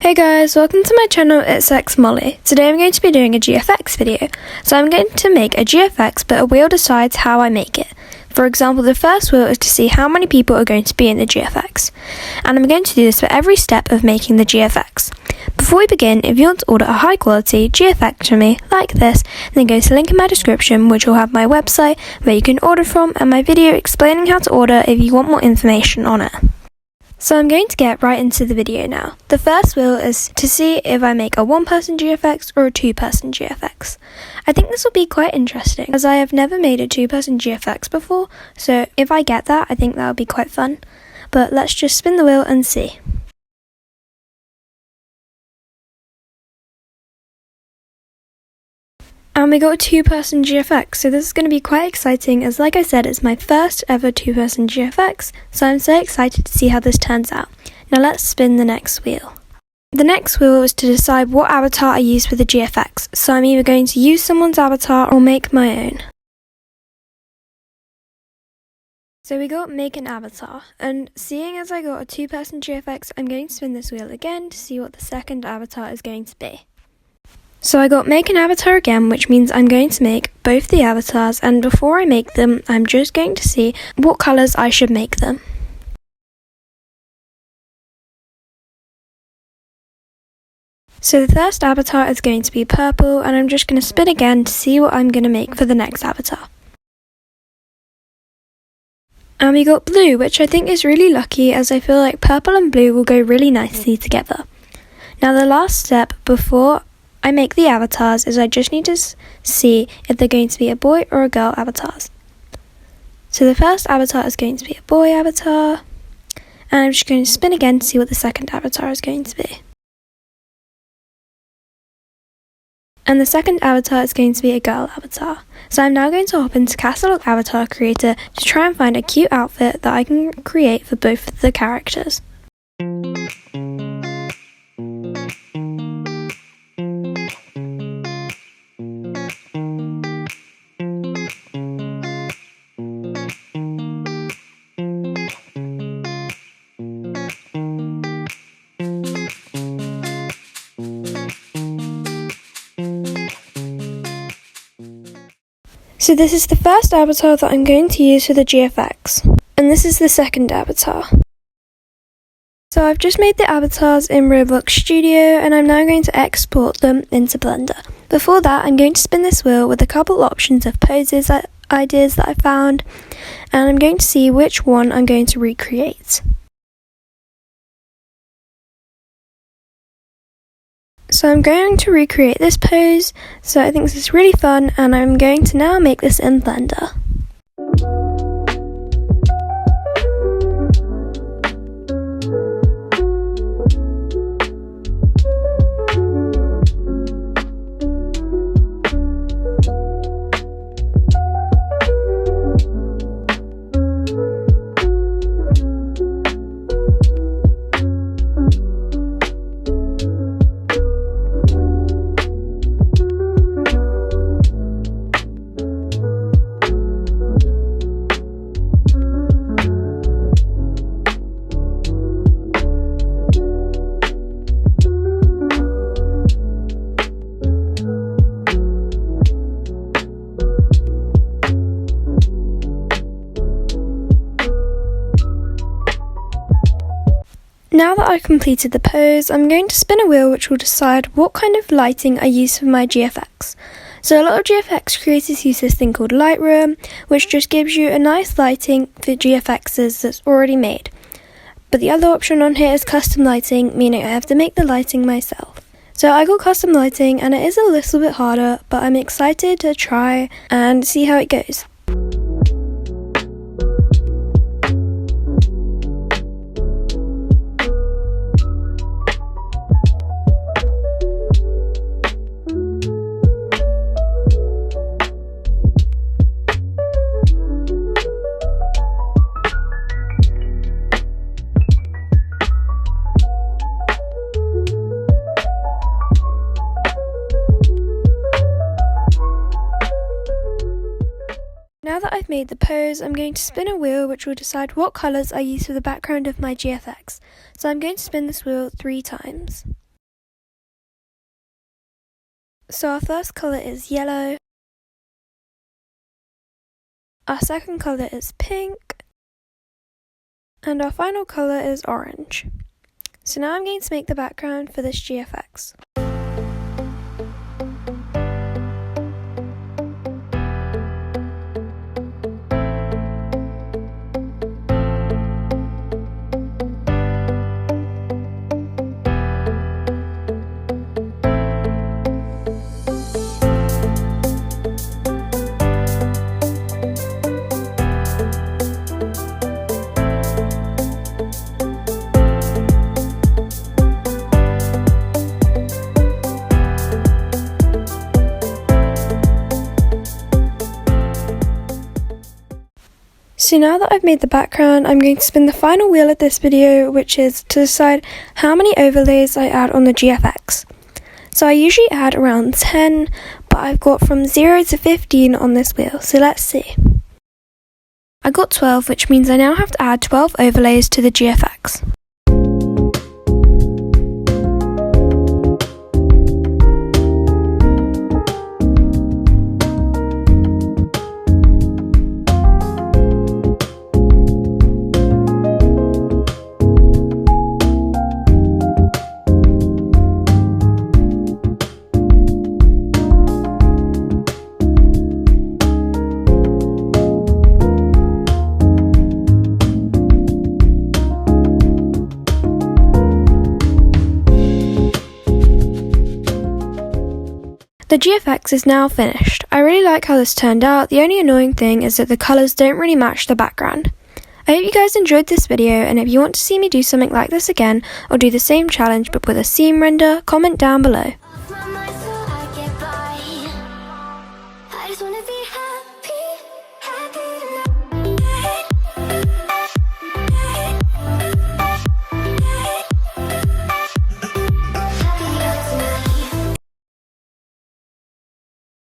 Hey guys, welcome to my channel, Itsxmolly. Today I'm going to be doing a GFX video. So I'm going to make a GFX, but a wheel decides how I make it. For example, the first wheel is to see how many people are going to be in the GFX. And I'm going to do this for every step of making the GFX. Before we begin, if you want to order a high quality GFX from me, like this, then go to the link in my description, which will have my website where you can order from, and my video explaining how to order if you want more information on it. So I'm going to get right into the video now. The first wheel is to see if I make a one-person GFX or a two-person GFX. I think this will be quite interesting as I have never made a two-person GFX before, so if I get that, I think that will be quite fun. But let's just spin the wheel and see. And we got a two-person GFX, so this is going to be quite exciting as, like I said, it's my first ever two-person GFX, so I'm so excited to see how this turns out. Now let's spin the next wheel. The next wheel is to decide what avatar I use for the GFX, so I'm either going to use someone's avatar or make my own. So we got make an avatar, and seeing as I got a two-person GFX, I'm going to spin this wheel again to see what the second avatar is going to be. So I got make an avatar again, which means I'm going to make both the avatars, and before I make them, I'm just going to see what colours I should make them. So the first avatar is going to be purple, and I'm just going to spin again to see what I'm going to make for the next avatar. And we got blue, which I think is really lucky as I feel like purple and blue will go really nicely together. Now the last step before I make the avatars is I just need to see if they're going to be a boy or a girl avatars. So the first avatar is going to be a boy avatar, and I'm just going to spin again to see what the second avatar is going to be. And the second avatar is going to be a girl avatar. So I'm now going to hop into Catalog Avatar Creator to try and find a cute outfit that I can create for both of the characters. So this is the first avatar that I'm going to use for the GFX, and this is the second avatar. So I've just made the avatars in Roblox Studio, and I'm now going to export them into Blender. Before that, I'm going to spin this wheel with a couple options of poses ideas that I found, and I'm going to see which one I'm going to recreate. So I'm going to recreate this pose, so I think this is really fun, and I'm going to now make this in Blender. Now that I've completed the pose, I'm going to spin a wheel which will decide what kind of lighting I use for my GFX. So a lot of GFX creators use this thing called Lightroom, which just gives you a nice lighting for GFXs that's already made. But the other option on here is custom lighting, meaning I have to make the lighting myself. So I got custom lighting, and it is a little bit harder, but I'm excited to try and see how it goes. Now that I've made the pose, I'm going to spin a wheel which will decide what colours I use for the background of my GFX. So I'm going to spin this wheel 3 times. So our first colour is yellow, our second colour is pink, and our final colour is orange. So now I'm going to make the background for this GFX. So now that I've made the background, I'm going to spin the final wheel of this video, which is to decide how many overlays I add on the GFX. So I usually add around 10, but I've got from 0 to 15 on this wheel, so let's see. I got 12, which means I now have to add 12 overlays to the GFX. The GFX is now finished. I really like how this turned out. The only annoying thing is that the colours don't really match the background. I hope you guys enjoyed this video, and if you want to see me do something like this again or do the same challenge but with a seam render, comment down below.